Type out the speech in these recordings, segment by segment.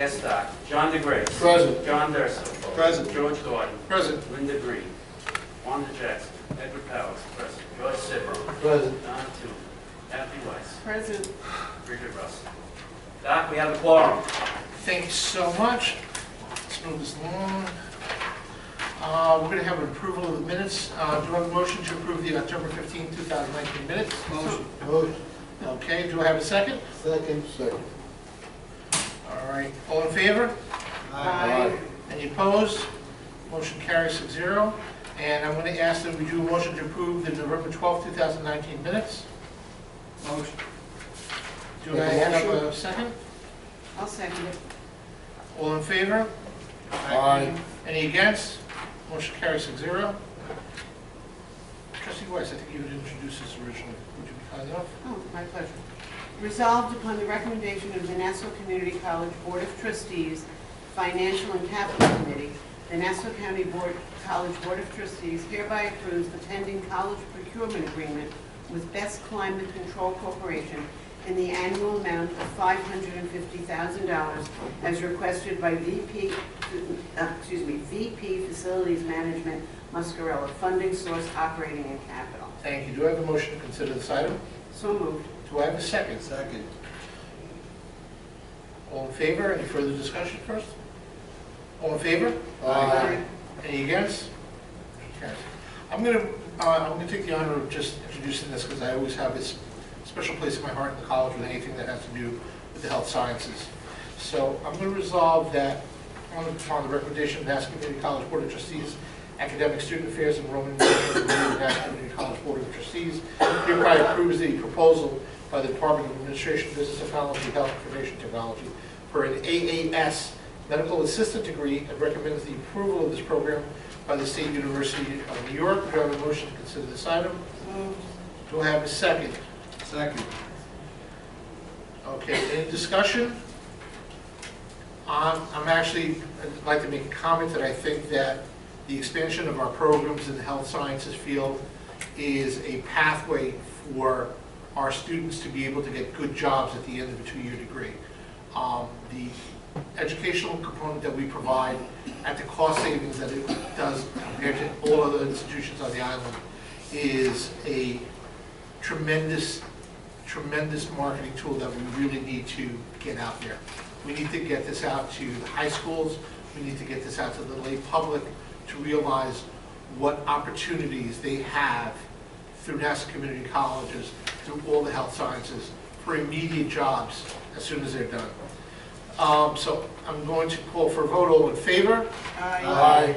Yes, Doc. John DeGrace. Present. John Durso. Present. George Gordon. Present. Linda Green. Wanda Jackson. Edward Powers. Present. George Sibro. Present. Don Toon. Kathy Weiss. Present. Bridget Russell. Doc, we have a quorum. Thanks so much. Let's move this along. We're going to have an approval of the minutes. Do I have a motion to approve the October 15, 2019 minutes? Motion. Motion. Okay, do I have a second? Second. Second. All right, all in favor? Aye. Any opposed? Motion carries 6-0. And I'm going to ask that we do a motion to approve the November 12, 2019 minutes. Motion. Do Make I a have a motion? second? I'll second it. All in favor? Aye. Any against? Motion carries 6-0. Trustee Weiss, I think you had introduced this originally. Would you be kind enough? Oh, my pleasure. Resolved upon the recommendation of the Nassau Community College Board of Trustees, Financial and Capital Committee, the Nassau County College Board of Trustees hereby approves the pending college procurement agreement with Best Climate Control Corporation in the annual amount of $550,000 as requested by VP Facilities Management, Muscarella, funding source operating and capital. Thank you. Do I have a motion to consider this item? So moved. Do I have a second? Second. All in favor? Any further discussion first? All in favor? Aye. Any against? Motion carries. I'm going to take the honor of just introducing this because I always have this special place in my heart in the college with anything that has to do with the health sciences. So I'm going to resolve that upon the recommendation of the Nassau Community College Board of Trustees, Academic Student Affairs and Enrollment Management Committee of the Nassau Community College Board of Trustees hereby approves the proposal by the Department of Administration, Business Technology, Health Information Technology for an AAS medical assistant degree and recommends the approval of this program by the State University of New York. Do I have a motion to consider this item? Moved. Do I have a second? Second. Okay, any discussion? I'm actually, I'd like to make a comment that I think that the expansion of our programs in the health sciences field is a pathway for our students to be able to get good jobs at the end of a two-year degree. The educational component that we provide at the cost savings that it does compared to all other institutions on the island is a tremendous marketing tool that we really need to get out there. We need to get this out to the high schools. We need to get this out to the lay public to realize what opportunities they have through Nassau Community Colleges, through all the health sciences, for immediate jobs as soon as they're done. So I'm going to call for a vote. All in favor? Aye.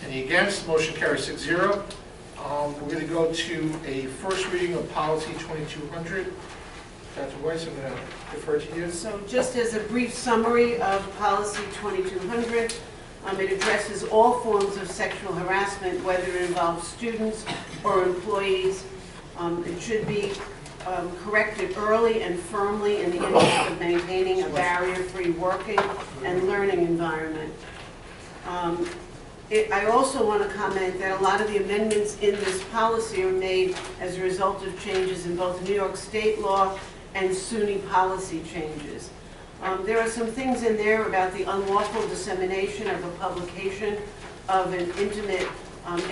Any against? Motion carries 6-0. We're going to go to a first reading of Policy 2200. Dr. Weiss, I'm going to defer to you. So just as a brief summary of Policy 2200, it addresses all forms of sexual harassment, whether it involves students or employees. It should be corrected early and firmly in the interest of maintaining a barrier-free working and learning environment. I also want to comment that a lot of the amendments in this policy are made as a result of changes in both New York State law and SUNY policy changes. There are some things in there about the unlawful dissemination of a publication of an intimate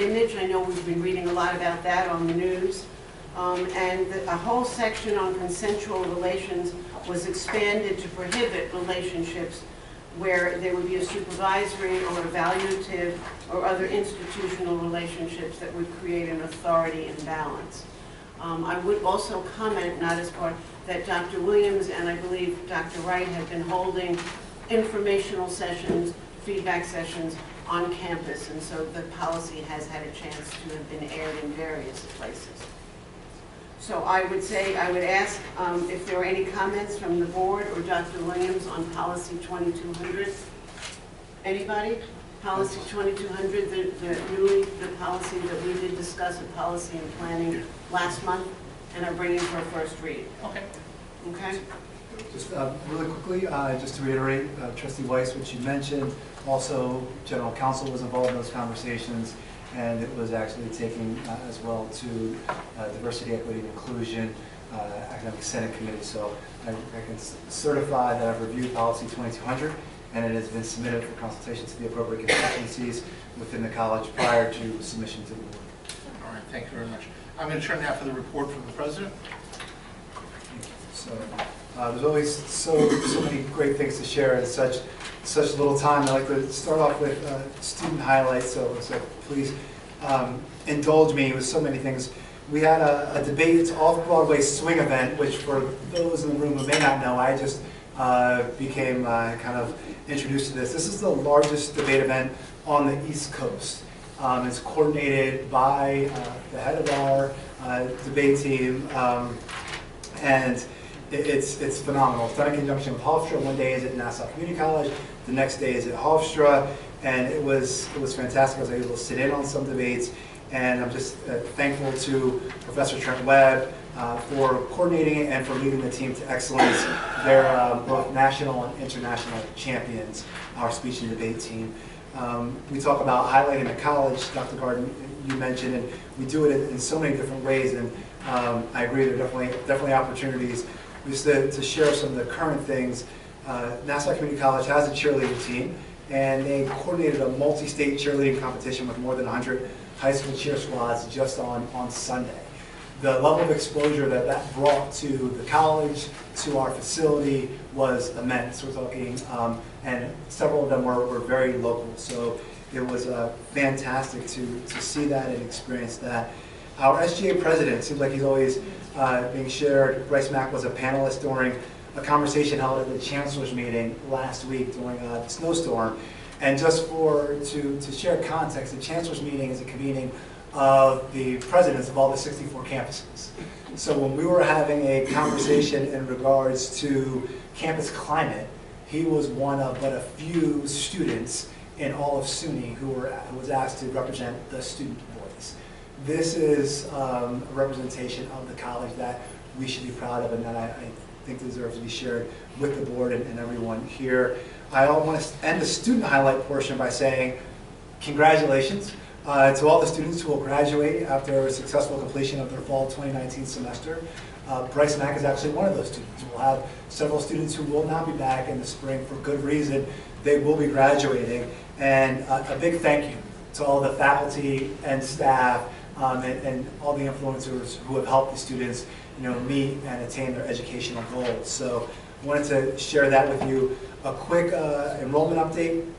image. I know we've been reading a lot about that on the news. And a whole section on consensual relations was expanded to prohibit relationships where there would be a supervisory or evaluative or other institutional relationships that would create an authority imbalance. I would also comment, not as part, that Dr. Williams and I believe Dr. Wright have been holding informational sessions, feedback sessions on campus, and so the policy has had a chance to have been aired in various places. So I would ask if there are any comments from the board or Dr. Williams on Policy 2200. Anybody? Policy 2200, the policy that we did discuss at Policy and Planning last month, and are bringing for a first read. Okay. Okay? Just really quickly, just to reiterate, Trustee Weiss, what you mentioned, also General Counsel was involved in those conversations, and it was actually taking as well to diversity, equity, and inclusion Academic Senate Committee. So I can certify that I've reviewed policy 2200, and it has been submitted for consultation to the appropriate constituencies within the college prior to submission to the board. All right, thank you very much. I'm going to turn now for the report from the president. So there's always so many great things to share in such little time. I'd like to start off with student highlights. So please indulge me with so many things. We had a debate. It's off-Broadway swing event, which for those in the room who may not know, I just became kind of introduced to this. This is the largest debate event on the East Coast. It's coordinated by the head of our debate team, and it's phenomenal. It's done in conjunction with Hofstra. One day is at Nassau Community College, the next day is at Hofstra, and it was fantastic. I was able to sit in on some debates, and I'm just thankful to Professor Trent Webb for coordinating it and for leading the team to excellence. They're both national and international champions, our speech and debate team. We talk about highlighting the college, Dr. Garden, you mentioned, and we do it in so many different ways, and I agree there are definitely opportunities. Just to share some of the current things, Nassau Community College has a cheerleading team, and they coordinated a multi-state cheerleading competition with more than 100 high school cheer squads just on Sunday. The level of exposure that brought to the college, to our facility, was immense. We're talking, and several of them were very local. So it was fantastic to see that and experience that. Our SGA president, seems like he's always being shared. Bryce Mack was a panelist during a conversation held at the chancellor's meeting last week during a snowstorm. And just to share context, the chancellor's meeting is a convening of the presidents of all the 64 campuses. So when we were having a conversation in regards to campus climate, he was one of but a few students in all of SUNY who was asked to represent the student voice. This is a representation of the college that we should be proud of, and that I think deserves to be shared with the board and everyone here. I want to end the student highlight portion by saying congratulations to all the students who will graduate after a successful completion of their fall 2019 semester. Bryce Mack is actually one of those students. We'll have several students who will not be back in the spring for good reason. They will be graduating. And a big thank you to all the faculty and staff and all the influencers who have helped the students meet and attain their educational goals. So I wanted to share that with you. A quick enrollment update.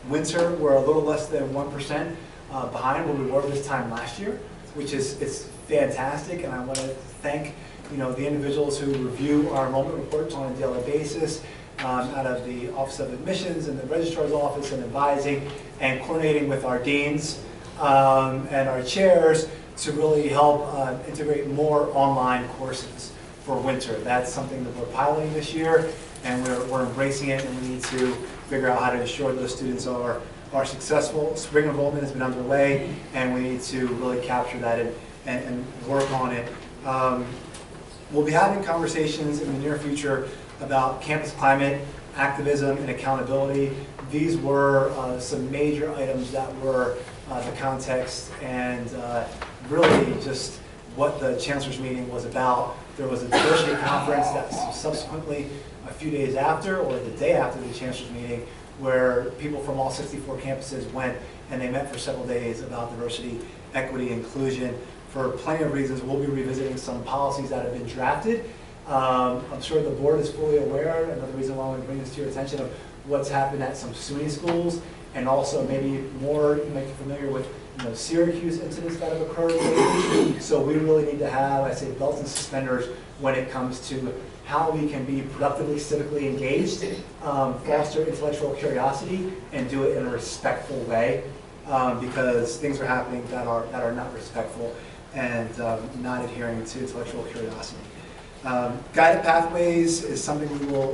Winter, we're a little less than 1% behind where we were this time last year, which is fantastic, and I want to thank the individuals who review our enrollment reports on a daily basis, out of the Office of Admissions and the Registrar's Office, and advising and coordinating with our deans and our chairs to really help integrate more online courses for winter. That's something that we're piloting this year, and we're embracing it, and we need to figure out how to ensure those students are successful. Spring enrollment has been underway, and we need to really capture that and work on it. We'll be having conversations in the near future about campus climate, activism, and accountability. These were some major items that were the context and really just what the chancellor's meeting was about. There was a diversity conference that subsequently, a few days after or the day after the chancellor's meeting, where people from all 64 campuses went and they met for several days about diversity, equity, inclusion. For plenty of reasons, we'll be revisiting some policies that have been drafted. I'm sure the board is fully aware, another reason why I want to bring this to your attention, of what's happened at some SUNY schools, and also maybe more, you might be familiar with Syracuse incidents that have occurred lately. So we really need to have, I say, belts and suspenders when it comes to how we can be productively civically engaged, foster intellectual curiosity, and do it in a respectful way, because things are happening that are not respectful and not adhering to intellectual curiosity. Guided pathways is something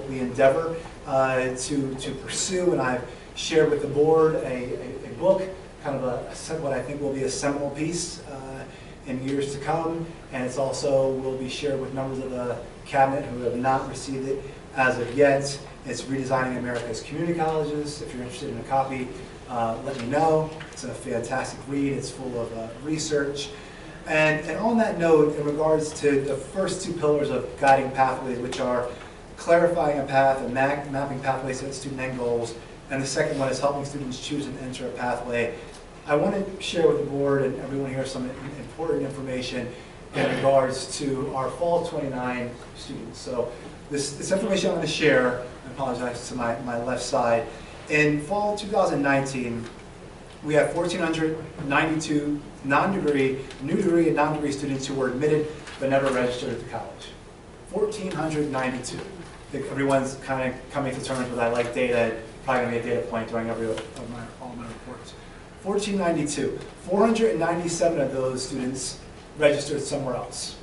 we endeavor to pursue, and I've shared with the board a book, kind of what I think will be a seminal piece in years to come, and it's also will be shared with members of the cabinet who have not received it as of yet. It's Redesigning America's Community Colleges. If you're interested in a copy, let me know. It's a fantastic read. It's full of research. And on that note, in regards to the first two pillars of guiding pathways, which are clarifying a path and mapping pathways to student end goals, and the second one is helping students choose and enter a pathway, I want to share with the board and everyone here some important information in regards to our fall 29 students. So this information I'm going to share, I apologize to my left side. In fall 2019, we have 1,492 non-degree, new degree and non-degree students who were admitted but never registered at the college. 1,492. I think everyone's kind of coming to terms with I like data, probably going to be a data point during all my reports. 1,492. 497 of those students registered somewhere else.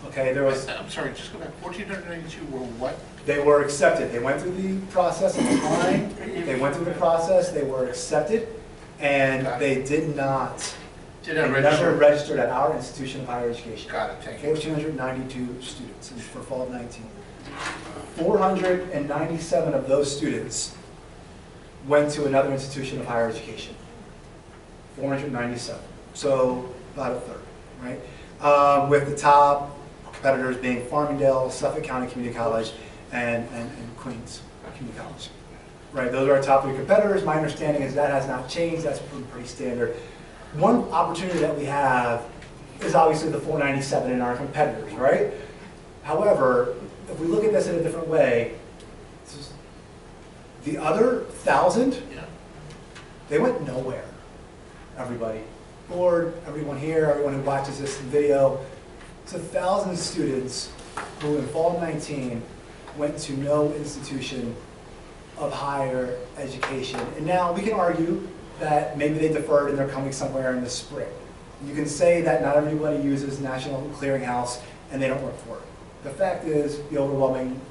Okay, there was... I'm sorry, just go back. 1,492 were what? They were accepted. They went through the process of applying. They went through the process. They were accepted, and they did not. Never registered at our institution of higher education. Got it. Thank you. 1,492 students for fall of 19. 497 of those students went to another institution of higher education. 497. So about a third, right? With the top competitors being Farmingdale, Suffolk County Community College, and Queens Community College. Right, those are our top three competitors. My understanding is that has not changed. That's pretty standard. One opportunity that we have is obviously the 497 in our competitors, right? However, if we look at this in a different way, the other 1,000, they went nowhere, everybody. Board, everyone here, everyone who watches this video, it's 1,000 students who in fall 19 went to no institution of higher education. And now we can argue that maybe they deferred and they're coming somewhere in the spring. You can say that not everybody uses National Clearinghouse and they don't work for it. The fact is the overwhelming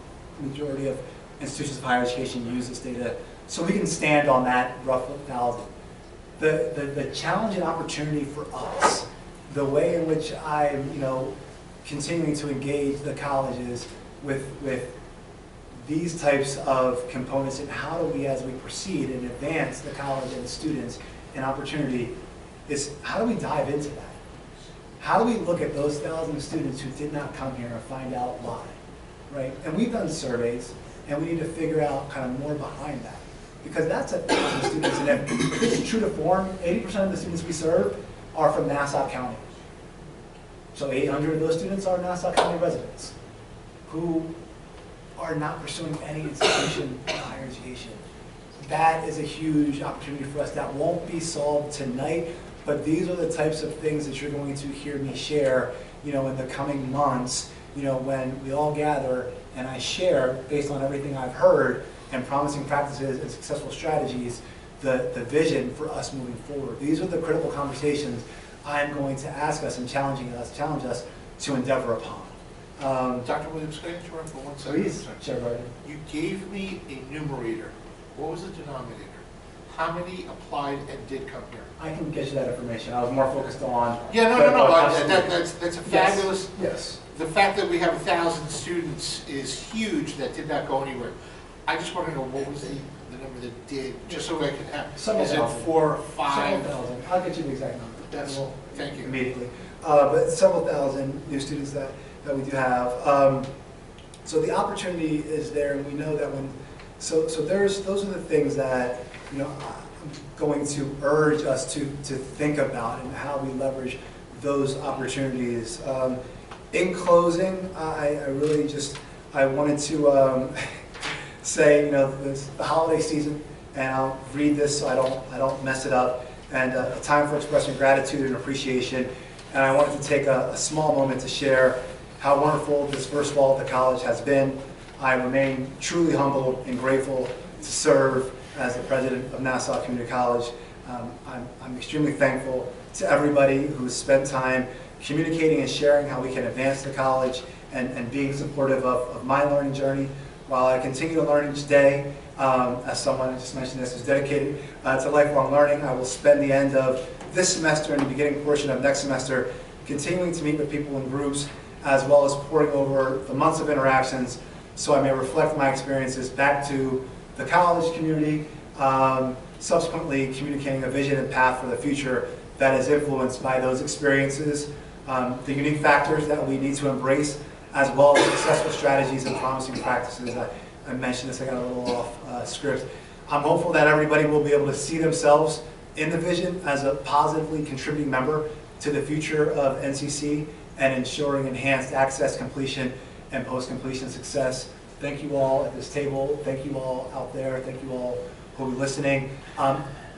majority of institutions of higher education use this data, so we can stand on that roughly 1,000. The challenge and opportunity for us, the way in which I'm continuing to engage the colleges with these types of components, and how do we, as we proceed and advance the college and the students an opportunity, is how do we dive into that? How do we look at those 1,000 students who did not come here and find out why, right? And we've done surveys, and we need to figure out kind of more behind that, because that's 1,000 students, and if it's true to form, 80% of the students we serve are from Nassau County. So 800 of those students are Nassau County residents who are not pursuing any institution of higher education. That is a huge opportunity for us that won't be solved tonight, but these are the types of things that you're going to hear me share, in the coming months, when we all gather and I share, based on everything I've heard and promising practices and successful strategies, the vision for us moving forward. These are the critical conversations I'm going to ask us and challenge us to endeavor upon. Dr. Williams, can I interrupt for 1 second? Please, Chair Barton. You gave me a numerator. What was the denominator? How many applied and did come here? I can get you that information. I was more focused on... Yeah, no. That's a fabulous... Yes. The fact that we have 1,000 students is huge that did not go anywhere. I just want to know what was the number that did, just so I can have... Is it 4, 5? Several thousand. I'll get you the exact number. Thank you. Immediately. But several thousand new students that we do have. So the opportunity is there, and we know that when... So those are the things that, I'm going to urge us to think about and how we leverage those opportunities. In closing, I really I wanted to say, the holiday season, and I'll read this so I don't mess it up, and a time for expressing gratitude and appreciation. And I wanted to take a small moment to share how wonderful this first fall at the college has been. I remain truly humbled and grateful to serve as the president of Nassau Community College. I'm extremely thankful to everybody who's spent time communicating and sharing how we can advance the college and being supportive of my learning journey. While I continue to learn each day, as someone, I just mentioned this, is dedicated to lifelong learning, I will spend the end of this semester and the beginning portion of next semester continuing to meet with people in groups, as well as poring over the months of interactions so I may reflect my experiences back to the college community, subsequently communicating a vision and path for the future that is influenced by those experiences, the unique factors that we need to embrace, as well as successful strategies and promising practices. I mentioned this, I got a little off script. I'm hopeful that everybody will be able to see themselves in the vision as a positively contributing member to the future of NCC and ensuring enhanced access, completion, and post-completion success. Thank you all at this table. Thank you all out there. Thank you all who will be listening.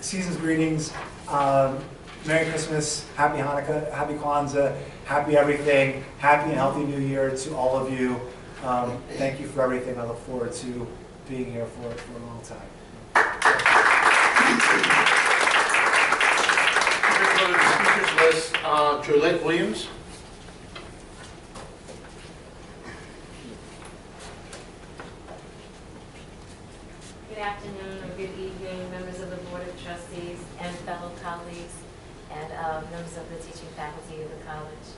Season's greetings. Merry Christmas, Happy Hanukkah, Happy Kwanzaa, Happy everything, Happy and Healthy New Year to all of you. Thank you for everything. I look forward to being here for a long time. We're going to go to the speakers list. Jolette Williams. Good afternoon or good evening, members of the Board of Trustees and fellow colleagues and members of the teaching faculty of the college.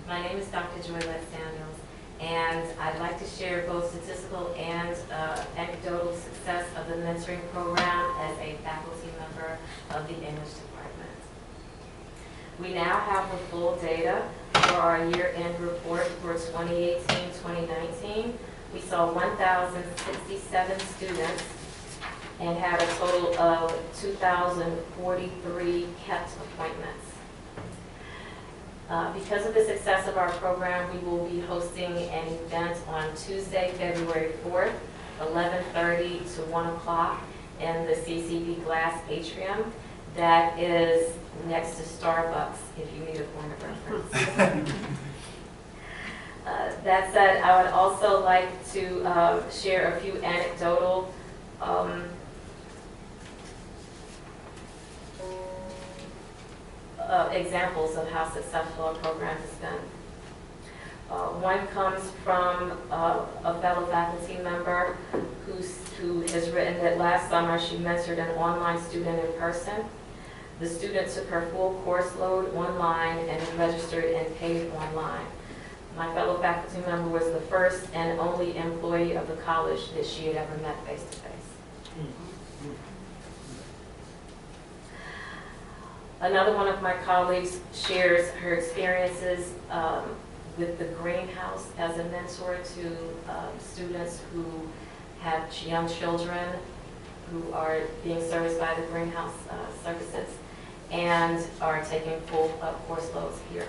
My name is Dr. Joylette Samuels, and I'd like to share both statistical and anecdotal success of the mentoring program as a faculty member of the English department. We now have the full data for our year-end report for 2018-2019. We saw 1,067 students and had a total of 2,043 kept appointments. Because of the success of our program, we will be hosting an event on Tuesday, February 4th, 11:30 to 1 o'clock in the CCB Glass Atrium. That is next to Starbucks, if you need a point of reference. That said, I would also like to share a few anecdotal examples of how successful our program has been. One comes from a fellow faculty member who has written that last summer she mentored an online student in person. The student took her full course load online and registered and paid online. My fellow faculty member was the first and only employee of the college that she had ever met face to face. Another one of my colleagues shares her experiences with the greenhouse as a mentor to students who have young children who are being serviced by the greenhouse services and are taking full course loads here.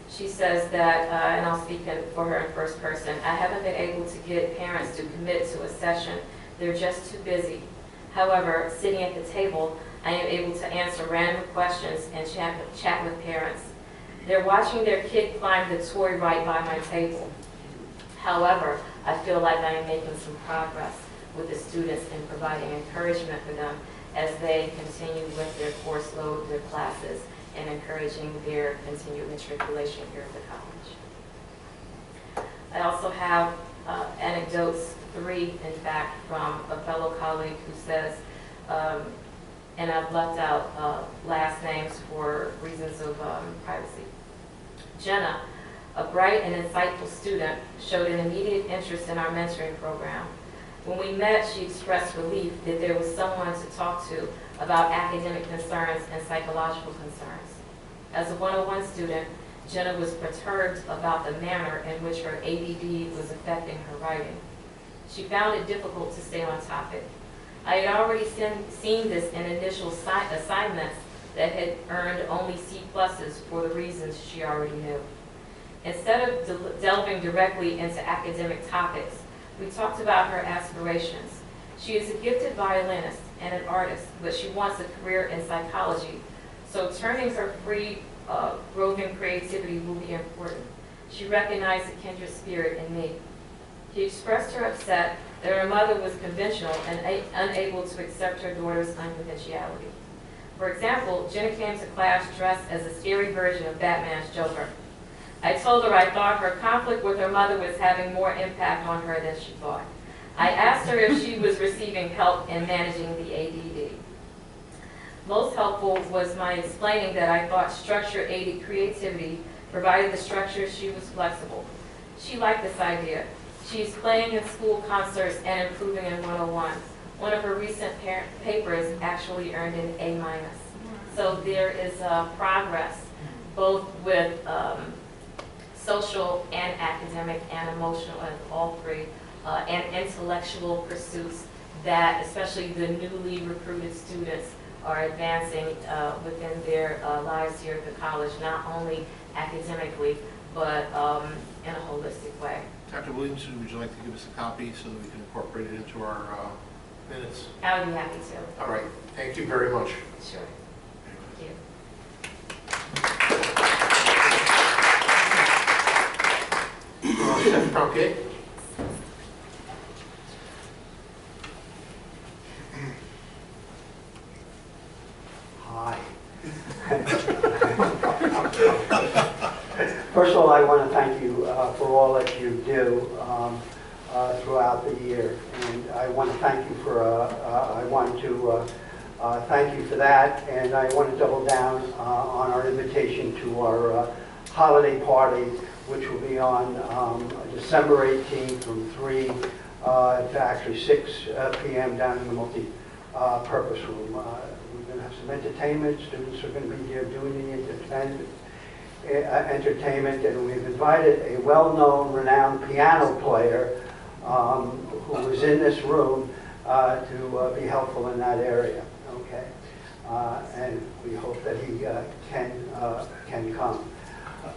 She says that, and I'll speak for her in first person, I haven't been able to get parents to commit to a session. They're just too busy. However, sitting at the table, I am able to answer random questions and chat with parents. They're watching their kid climb the toy right by my table. However, I feel like I am making some progress with the students in providing encouragement for them as they continue with their course load, their classes, and encouraging their continued matriculation here at the college. I also have anecdotes, 3 in fact, from a fellow colleague who says, and I've left out last names for reasons of privacy. Jenna, a bright and insightful student, showed an immediate interest in our mentoring program. When we met, she expressed relief that there was someone to talk to about academic concerns and psychological concerns. As a 101 student, Jenna was perturbed about the manner in which her ADD was affecting her writing. She found it difficult to stay on topic. I had already seen this in initial assignments that had earned only C+ for the reasons she already knew. Instead of delving directly into academic topics, we talked about her aspirations. She is a gifted violinist and an artist, but she wants a career in psychology, so turning her free, roving creativity will be important. She recognized a kindred spirit in me. She expressed her upset that her mother was conventional and unable to accept her daughter's unconventionality. For example, Jenna came to class dressed as a scary version of Batman's Joker. I told her I thought her conflict with her mother was having more impact on her than she thought. I asked her if she was receiving help in managing the ADD. Most helpful was my explaining that I thought structure-aided creativity provided the structure she was flexible. She liked this idea. She's playing in school concerts and improving in 101. One of her recent papers actually earned an A-. So there is progress, both with social and academic and emotional and all three, and intellectual pursuits that especially the newly recruited students are advancing within their lives here at the college, not only academically, but in a holistic way. Dr. Williamson, would you like to give us a copy so that we can incorporate it into our minutes? I would be happy to. All right, thank you very much. Sure. Thank you. Chef Cronkite? Hi. First of all, I want to thank you for all that you do throughout the year, and I want to thank you for. Thank you for that, and I want to double down on our invitation to our holiday party, which will be on December 18th from 3 to actually 6 p.m. down in the multi-purpose room. We're going to have some entertainment. Students are going to be here doing the entertainment, and we've invited a well-known, renowned piano player who was in this room to be helpful in that area. Okay, and we hope that he can come.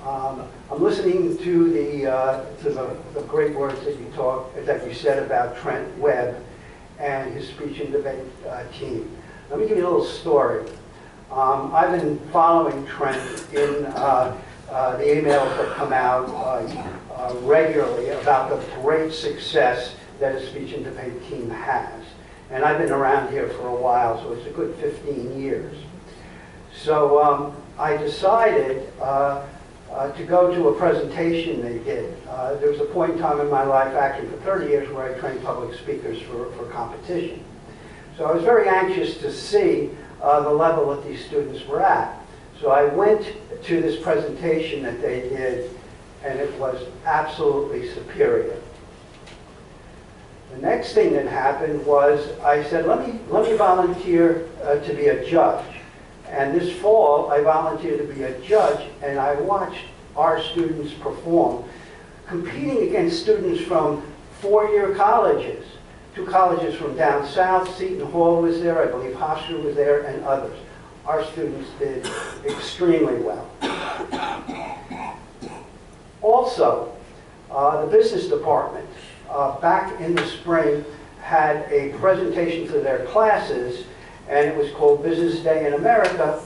I'm listening to the great words that you said about Trent Webb and his speech and debate team. Let me give you a little story. I've been following Trent in the emails that come out regularly about the great success that his speech and debate team has. And I've been around here for a while, so it's a good 15 years. So I decided to go to a presentation they did. There was a point in time in my life, actually for 30 years, where I trained public speakers for competition. So I was very anxious to see the level that these students were at. So I went to this presentation that they did, and it was absolutely superior. The next thing that happened was I said, let me volunteer to be a judge. And this fall, I volunteered to be a judge, and I watched our students perform, competing against students from four-year colleges, 2 colleges from down south. Seton Hall was there, I believe Hofstra was there, and others. Our students did extremely well. Also, the business department, back in the spring, had a presentation for their classes, and it was called Business Day in America,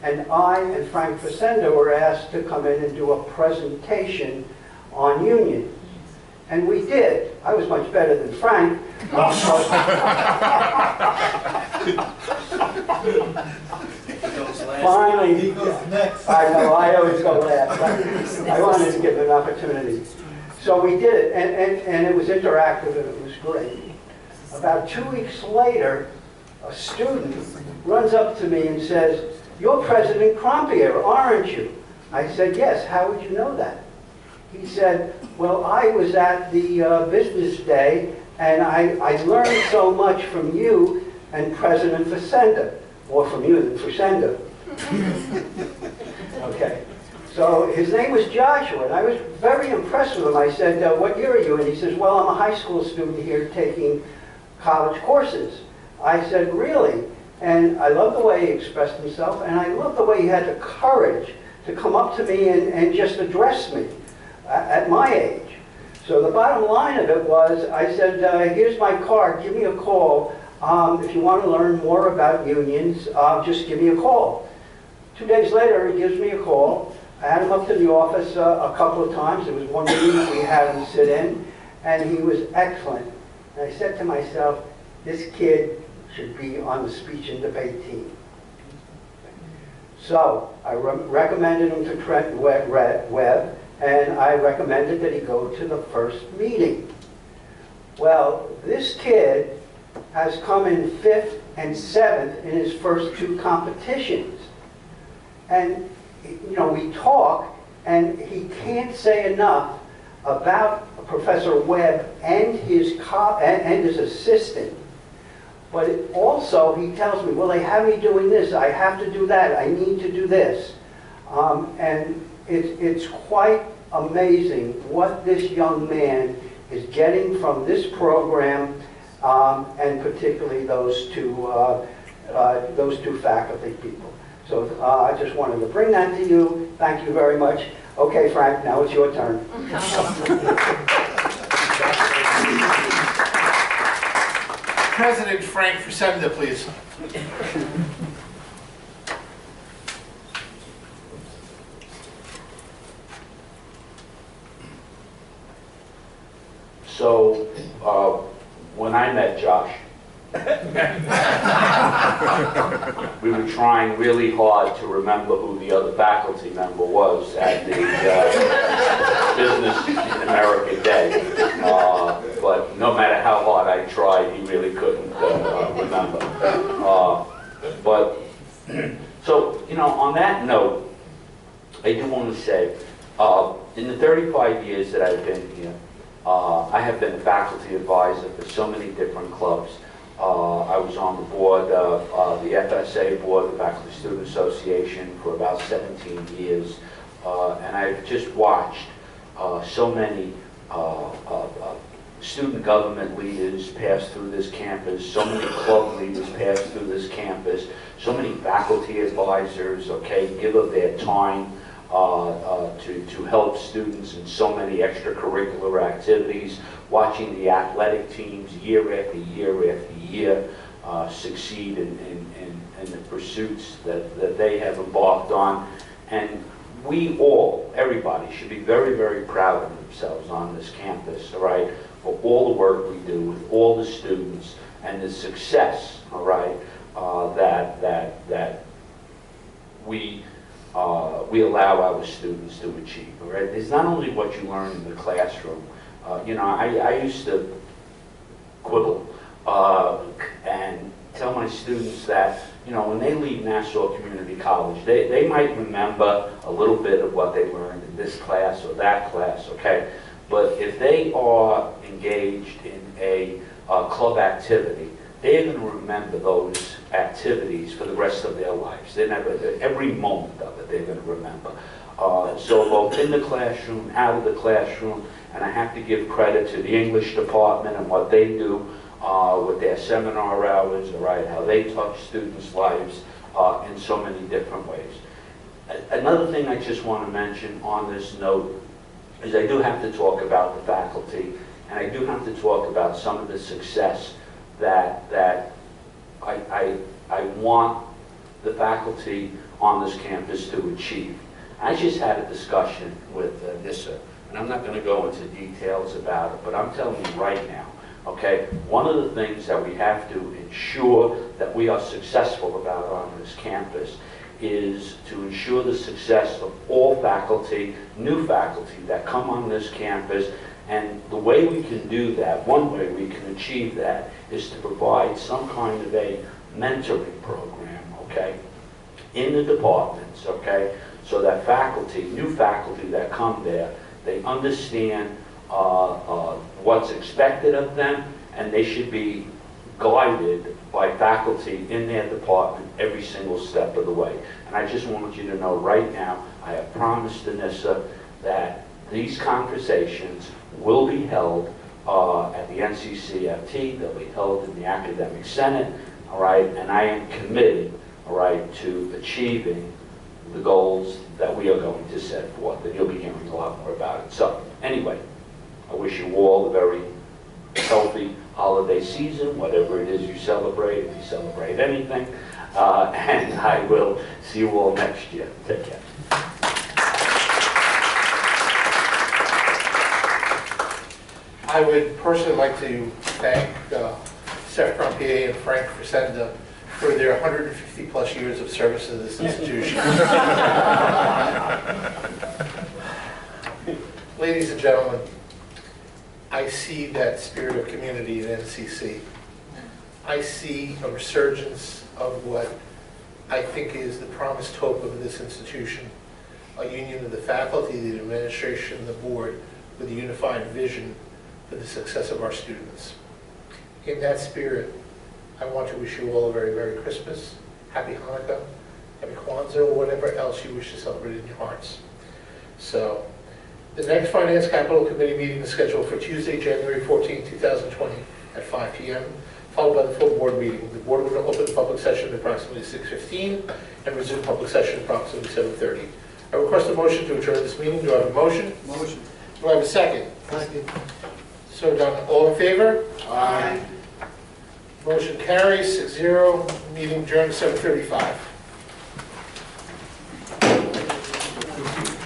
and I and Frank Facenda were asked to come in and do a presentation on unions. And we did. I was much better than Frank. Finally, He goes next. I know, I always go last. I wanted to give an opportunity. So we did it, and it was interactive, and it was great. About 2 weeks later, a student runs up to me and says, "You're President Crompier, aren't you?" I said, "Yes, how would you know that?" He said, "Well, I was at the business day, and I learned so much from you and President Facenda." More from you than Facenda. Okay. So his name was Joshua, and I was very impressed with him. I said, "What year are you?" And he says, "Well, I'm a high school student here taking college courses." I said, "Really?" And I love the way he expressed himself, and I love the way he had the courage to come up to me and just address me at my age. So the bottom line of it was, I said, "Here's my card, give me a call. If you want to learn more about unions, just give me a call." 2 days later, he gives me a call. I had him up to the office a couple of times. There was one meeting that we had him sit in, and he was excellent. And I said to myself, this kid should be on the speech and debate team. So I recommended him to Trent Webb, and I recommended that he go to the first meeting. Well, this kid has come in 5th and 7th in his first 2 competitions. And, you know, we talk, and he can't say enough about Professor Webb and his assistant. But also, he tells me, well, they have me doing this, I have to do that, I need to do this. And it's quite amazing what this young man is getting from this program, and particularly those two faculty people. So I just wanted to bring that to you. Thank you very much. Okay, Frank, now it's your turn. President Frank Fresenda, please. So, when I met Josh, we were trying really hard to remember who the other faculty member was at the Business in America Day. But no matter how hard I tried, he really couldn't remember. So, you know, on that note, I do want to say, in the 35 years that I've been here, I have been a faculty advisor for so many different clubs. I was on the board of the FSA board, the Faculty Student Association, for about 17 years. And I've just watched so many student government leaders pass through this campus, so many club leaders pass through this campus, so many faculty advisors, okay, give of their time to help students in so many extracurricular activities, watching the athletic teams year after year after year succeed in the pursuits that they have embarked on. And we all, everybody, should be very, very proud of themselves on this campus, all right, for all the work we do with all the students and the success, all right, that we allow our students to achieve, all right? It's not only what you learn in the classroom. You know, I used to quibble and tell my students that, you know, when they leave Nassau Community College, they might remember a little bit of what they learned in this class or that class, okay? But if they are engaged in a club activity, they're going to remember those activities for the rest of their lives. Every moment of it, they're going to remember. So both in the classroom, out of the classroom, and I have to give credit to the English department and what they do with their seminar hours, all right, how they touch students' lives in so many different ways. Another thing I just want to mention on this note is I do have to talk about the faculty, and I do have to talk about some of the success that I want the faculty on this campus to achieve. I just had a discussion with NISA, and I'm not going to go into details about it, but I'm telling you right now, okay, one of the things that we have to ensure that we are successful about on this campus is to ensure the success of all faculty, new faculty that come on this campus. And the way we can do that, one way we can achieve that, is to provide some kind of a mentoring program, okay, in the departments, okay, so that faculty, new faculty that come there, they understand what's expected of them, and they should be guided by faculty in their department every single step of the way. And I just want you to know right now, I have promised Anissa that these conversations will be held at the NCCFT, they'll be held in the Academic Senate, all right, and I am committed, all right, to achieving the goals that we are going to set forth, and you'll be hearing a lot more about it. So, anyway, I wish you all a very healthy holiday season, whatever it is you celebrate, if you celebrate anything, and I will see you all next year. Take care. I would personally like to thank Seth Trompier and Frank Fresenda for their 150 plus years of service to this institution. Ladies and gentlemen, I see that spirit of community in NCC. I see a resurgence of what I think is the promised hope of this institution, a union of the faculty, the administration, and the board with a unified vision for the success of our students. In that spirit, I want to wish you all a very Merry Christmas, Happy Hanukkah, Happy Kwanzaa, or whatever else you wish to celebrate in your hearts. So, the next Finance Capital Committee meeting is scheduled for Tuesday, January 14, 2020, at 5 p.m., followed by the full board meeting. The board will open public session at approximately 6:15 and resume public session at approximately 7:30. I request a motion to adjourn this meeting. Do I have a motion? Motion. Do I have a second? Second. So done. All in favor? Aye. Motion carries 6-0. Meeting adjourned at 7:35.